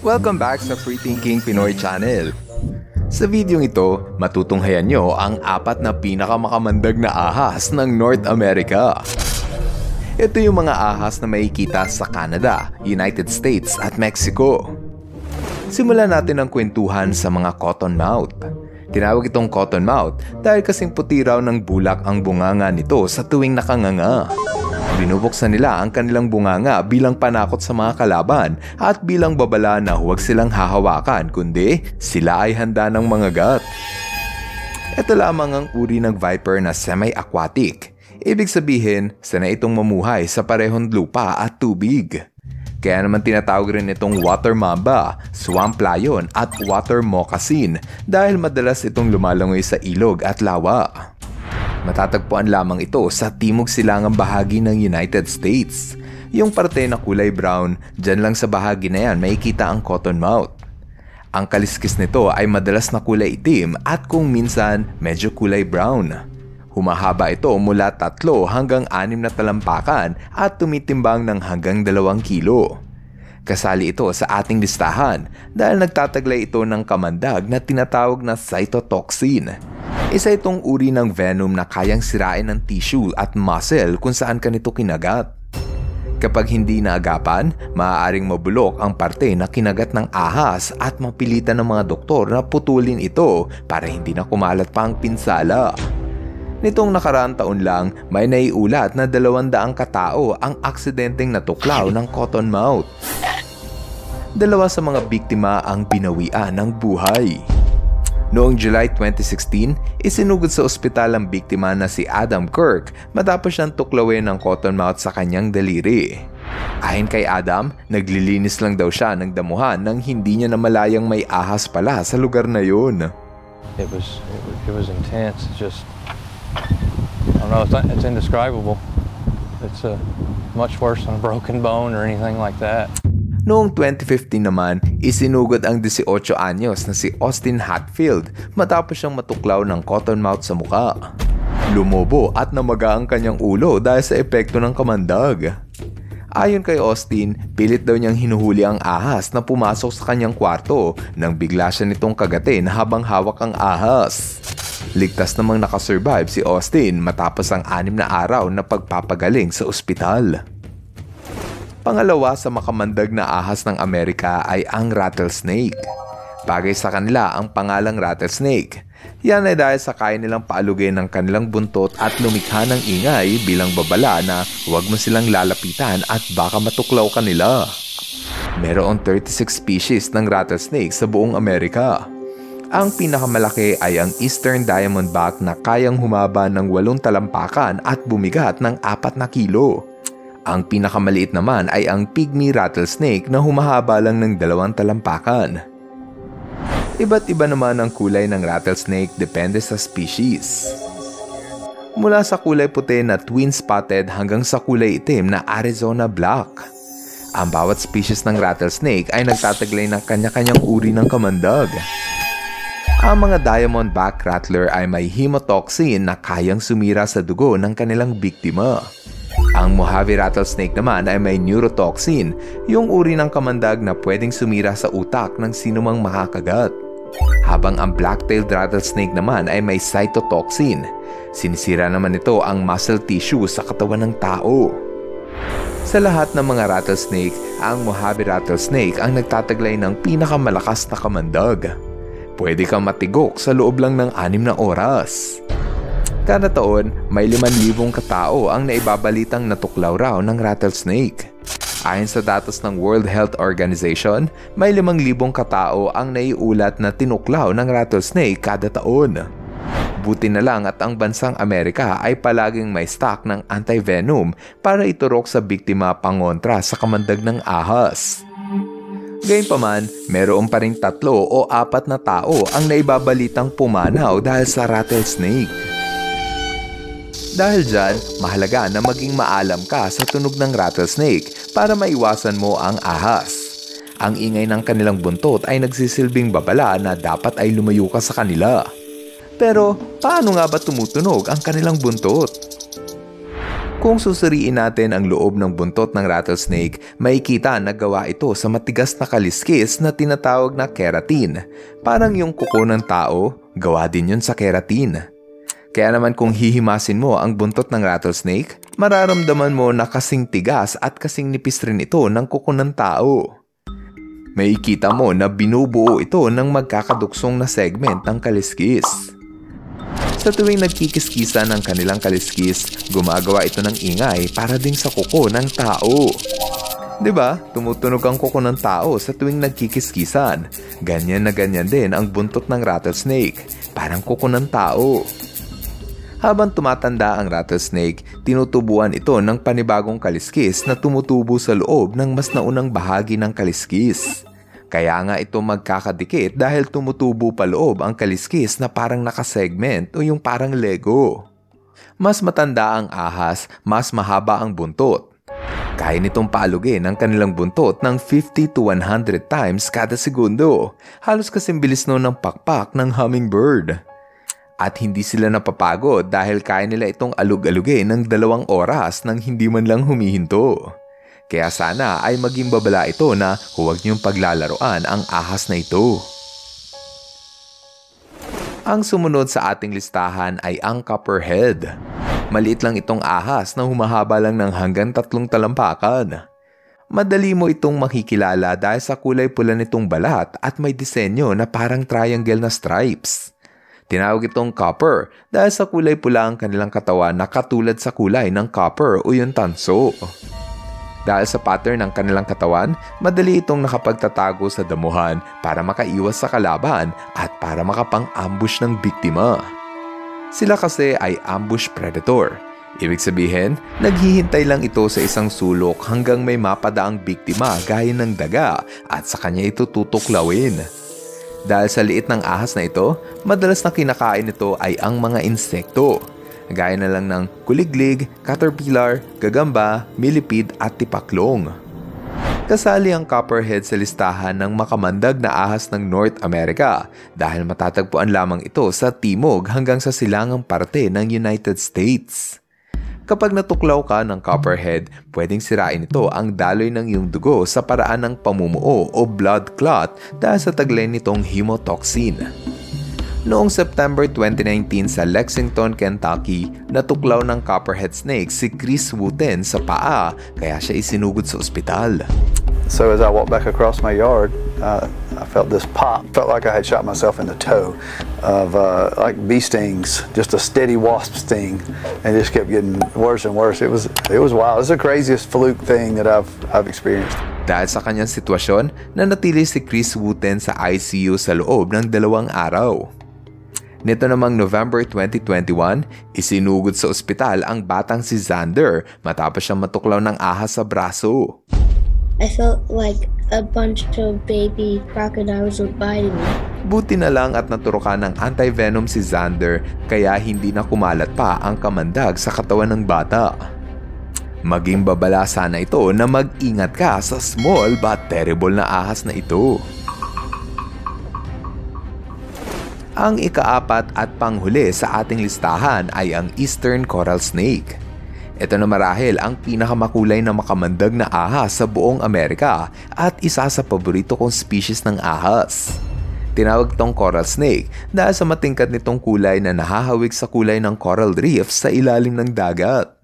Welcome back sa Free Thinking Pinoy Channel. Sa videong ito, matutunghayan nyo ang 4 na pinakamakamandag na ahas ng North America. Ito yung mga ahas na makikita sa Canada, United States at Mexico. Simulan natin ang kwentuhan sa mga cottonmouth. Tinawag itong cottonmouth dahil kasing puti raw ng bulak ang bunganga nito sa tuwing nakanganga. Binubuksan nila ang kanilang bunganga bilang panakot sa mga kalaban at bilang babala na huwag silang hahawakan kundi sila ay handa ng mangagat. Ito lamang ang uri ng viper na semi-aquatic. Ibig sabihin, sanay itong mamuhay sa parehong lupa at tubig. Kaya naman tinatawag rin itong water mamba, swamp lion at water moccasin dahil madalas itong lumalangoy sa ilog at lawa. Matatagpuan lamang ito sa timog silangang bahagi ng United States. Yung parte na kulay brown, dyan lang sa bahagi na yan makikita ang cottonmouth. Ang kaliskis nito ay madalas na kulay itim at kung minsan medyo kulay brown. Humahaba ito mula 3 hanggang 6 na talampakan at tumitimbang ng hanggang 2 kilo. Kasali ito sa ating listahan dahil nagtataglay ito ng kamandag na tinatawag na cytotoxin. Isa itong uri ng venom na kayang sirain ng tissue at muscle kung saan ka nito kinagat. Kapag hindi naagapan, maaaring mabulok ang parte na kinagat ng ahas at mapilitan ng mga doktor na putulin ito para hindi na kumalat pa ang pinsala. Nitong nakaraang taon lang, may naiulat na 200 katao ang aksidenteng natuklaw ng cottonmouth. 2 sa mga biktima ang binawian ng buhay. Noong July 2016, isinugod sa ospital ang biktima na si Adam Kirk matapos siyang tuklawin ng cottonmouth sa kanyang daliri. Ayon kay Adam, naglilinis lang daw siya ng damuhan nang hindi niya namalayang may ahas pala sa lugar na yun. It was intense. I don't know, it's indescribable. It's much worse than a broken bone or anything like that. Noong 2015 naman, isinugod ang 18 anyos na si Austin Hatfield matapos siyang matuklaw ng cottonmouth sa muka. Lumobo at namaga ang kanyang ulo dahil sa epekto ng kamandag. Ayon kay Austin, pilit daw niyang hinuhuli ang ahas na pumasok sa kanyang kwarto nang bigla siya nitong kagatin habang hawak ang ahas. Ligtas namang nakasurvive si Austin matapos ang 6 na araw na pagpapagaling sa ospital. Pangalawa sa makamandag na ahas ng Amerika ay ang rattlesnake. Bagay sa kanila ang pangalang rattlesnake. Yan ay dahil sa kaya nilang paalugin ng kanilang buntot at lumikha ng ingay bilang babala na huwag mo silang lalapitan at baka matuklaw ka nila. Mayroong 36 species ng rattlesnake sa buong Amerika. Ang pinakamalaki ay ang Eastern Diamondback na kayang humaba ng 8 talampakan at bumigat ng 4 na kilo. Ang pinakamaliit naman ay ang pygmy rattlesnake na humahaba lang ng 2 talampakan. Iba't iba naman ang kulay ng rattlesnake depende sa species. Mula sa kulay puti na twin-spotted hanggang sa kulay itim na Arizona black. Ang bawat species ng rattlesnake ay nagtataglay ng kanya-kanyang uri ng kamandag. Ang mga diamondback rattler ay may hemotoxin na kayang sumira sa dugo ng kanilang biktima. Ang Mojave rattlesnake naman ay may neurotoxin, yung uri ng kamandag na pwedeng sumira sa utak ng sinumang makakagat. Habang ang black-tailed rattlesnake naman ay may cytotoxin. Sinisira naman ito ang muscle tissue sa katawan ng tao. Sa lahat ng mga rattlesnake, ang Mojave rattlesnake ang nagtataglay ng pinakamalakas na kamandag. Pwede kang matigok sa loob lang ng 6 na oras. Kada taon, may 5,000 katao ang naibabalitang natuklaw raw ng rattlesnake. Ayon sa datos ng World Health Organization, may 5,000 katao ang naiulat na tinuklaw ng rattlesnake kada taon. Buti na lang at ang bansang Amerika ay palaging may stock ng anti-venom para iturok sa biktima pangontra sa kamandag ng ahas. Gayunpaman, meron pa ring 3 o 4 na tao ang naibabalitang pumanaw dahil sa rattlesnake. Dahil dyan, mahalaga na maging maalam ka sa tunog ng rattlesnake para maiwasan mo ang ahas. Ang ingay ng kanilang buntot ay nagsisilbing babala na dapat ay lumayo ka sa kanila. Pero paano nga ba tumutunog ang kanilang buntot? Kung susuriin natin ang loob ng buntot ng rattlesnake, makikita na gawa ito sa matigas na kaliskis na tinatawag na keratin. Parang yung kuko ng tao, gawa din yun sa keratin. Kaya naman kung hihimasin mo ang buntot ng rattlesnake, mararamdaman mo na kasing tigas at kasing nipis rin ito ng kuko ng tao. Makikita mo na binubuo ito ng magkakaduksong na segment ng kaliskis. Sa tuwing nagkikiskisan ng kanilang kaliskis, gumagawa ito ng ingay para ding sa kuko ng tao. Diba? Tumutunog ang kuko ng tao sa tuwing nagkikiskisan. Ganyan na ganyan din ang buntot ng rattlesnake, parang kuko ng tao. Habang tumatanda ang rattlesnake, tinutubuan ito ng panibagong kaliskis na tumutubo sa loob ng mas naunang bahagi ng kaliskis. Kaya nga ito magkakadikit dahil tumutubo pa loob ang kaliskis na parang nakasegment o yung parang Lego. Mas matanda ang ahas, mas mahaba ang buntot. Kaya nitong paalugin ang kanilang buntot ng 50 to 100 times kada segundo. Halos kasing bilis nun ng pakpak ng hummingbird. At hindi sila napapagod dahil kaya nila itong alug-alugin ng 2 oras nang hindi man lang humihinto. Kaya sana ay maging babala ito na huwag niyong paglalaroan ang ahas na ito. Ang sumunod sa ating listahan ay ang copperhead. Maliit lang itong ahas na humahaba lang ng hanggang 3 talampakan. Madali mo itong makikilala dahil sa kulay pula nitong balat at may disenyo na parang triangle na stripes. Tinawag itong copper dahil sa kulay pula ang kanilang katawan na katulad sa kulay ng copper o yung tanso. Dahil sa pattern ng kanilang katawan, madali itong nakapagtatago sa damuhan para makaiwas sa kalaban at para makapang-ambush ng biktima. Sila kasi ay ambush predator. Ibig sabihin, naghihintay lang ito sa isang sulok hanggang may mapadaang biktima gaya ng daga at sa kanya ito tutuklawin. Dahil sa liit ng ahas na ito, madalas na kinakain ito ay ang mga insekto. Gaya na lang ng kuliglig, caterpillar, gagamba, millipede at tipaklong. Kasali ang copperhead sa listahan ng makamandag na ahas ng North America dahil matatagpuan lamang ito sa timog hanggang sa silangang parte ng United States. Kapag natuklaw ka ng copperhead, pwedeng sirain ito ang daloy ng iyong dugo sa paraan ng pamumuo o blood clot dahil sa taglay nitong hemotoxin. Noong September 2019 sa Lexington, Kentucky, natuklaw ng copperhead snake si Chris Wooten sa paa kaya siya isinugod sa ospital. So as I walked back across my yard, I felt this pop. Felt like I had shot myself in the toe of like bee stings, just a steady wasp sting, and it just kept getting worse and worse. It was wild. It was the craziest fluke thing that I've experienced. Dahil sa kanyang sitwasyon, nanatili si Chris Wooten sa ICU sa loob ng 2 araw. Nito namang November 2021, isinugod sa ospital ang batang si Xander matapos siyang matuklaw ng ahas sa braso. I felt like a bunch of baby crocodiles were biting me. Buti na lang at naturukan ng anti-venom si Xander kaya hindi na kumalat pa ang kamandag sa katawan ng bata. Maging babala sana ito na mag-ingat ka sa small but terrible na ahas na ito. Ang ika-4 at panghuli sa ating listahan ay ang Eastern Coral Snake. Ito na marahil ang pinakamakulay na makamandag na ahas sa buong Amerika at isa sa paborito kong species ng ahas. Tinawag itong coral snake dahil sa matingkad nitong kulay na nahahawig sa kulay ng coral reef sa ilalim ng dagat.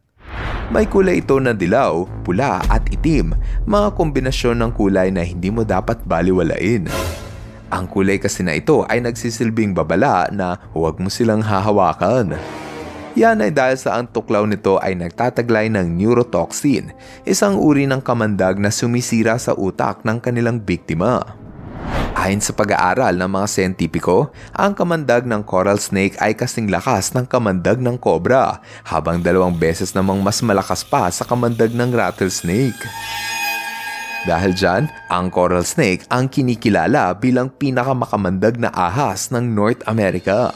May kulay ito na dilaw, pula at itim, mga kombinasyon ng kulay na hindi mo dapat baliwalain. Ang kulay kasi na ito ay nagsisilbing babala na huwag mo silang hahawakan. Yan ay dahil sa ang tuklaw nito ay nagtataglay ng neurotoxin, isang uri ng kamandag na sumisira sa utak ng kanilang biktima. Ayon sa pag-aaral ng mga siyentipiko, ang kamandag ng coral snake ay kasing lakas ng kamandag ng cobra, habang 2 beses namang mas malakas pa sa kamandag ng rattlesnake. Dahil dyan, ang coral snake ang kinikilala bilang pinakamakamandag na ahas ng North America.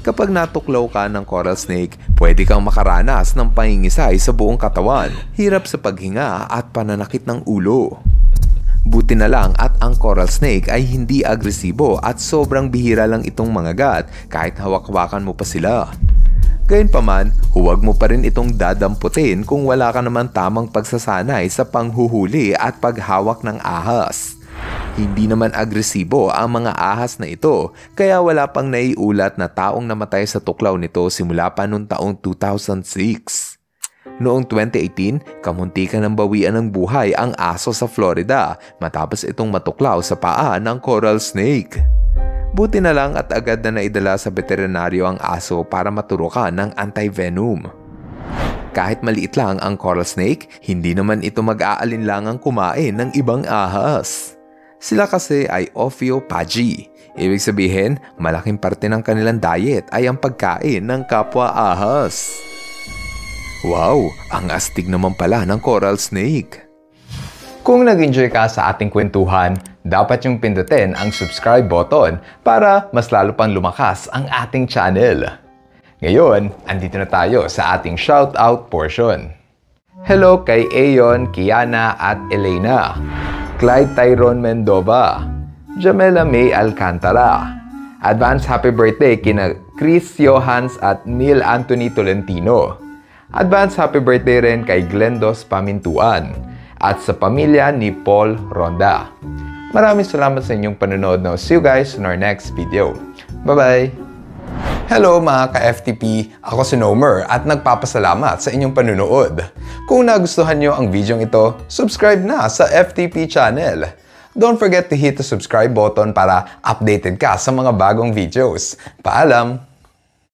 Kapag natuklaw ka ng coral snake, pwede kang makaranas ng pangingisay sa buong katawan, hirap sa paghinga at pananakit ng ulo. Buti na lang at ang coral snake ay hindi agresibo at sobrang bihira lang itong mangagat kahit hawak-hawakan mo pa sila. Gayunpaman, huwag mo pa rin itong dadamputin kung wala ka naman tamang pagsasanay sa panghuhuli at paghawak ng ahas. Hindi naman agresibo ang mga ahas na ito, kaya wala pang naiulat na taong namatay sa tuklaw nito simula pa noong taong 2006. Noong 2018, kamuntikan ng bawian ng buhay ang aso sa Florida matapos itong matuklaw sa paa ng coral snake. Buti na lang at agad na naidala sa veterinaryo ang aso para maturukan ng anti-venom. Kahit maliit lang ang coral snake, hindi naman ito mag-aalinlangang kumain ng ibang ahas. Sila kasi ay ophiophagy. Ibig sabihin, malaking parte ng kanilang diet ay ang pagkain ng kapwa ahas. Wow, ang astig naman pala ng coral snake. Kung nag-enjoy ka sa ating kwentuhan, dapat yung pindutin ang subscribe button para mas lalo pang lumakas ang ating channel. Ngayon, andito na tayo sa ating shoutout portion. Hello kay Ayon, Kiana at Elena, Clyde Tyrone Mendova, Jamela May Alcantara. Advance happy birthday kina Chris Johans at Neil Anthony Tolentino. Advance happy birthday rin kay Glendos Pamintuan at sa pamilya ni Paul Ronda. Maraming salamat sa inyong panonood. Now, see you guys in our next video. Bye-bye! Hello mga ka-FTP! Ako si Nomer at nagpapasalamat sa inyong panonood. Kung nagustuhan nyo ang video ito, subscribe na sa FTP channel. Don't forget to hit the subscribe button para updated ka sa mga bagong videos. Paalam!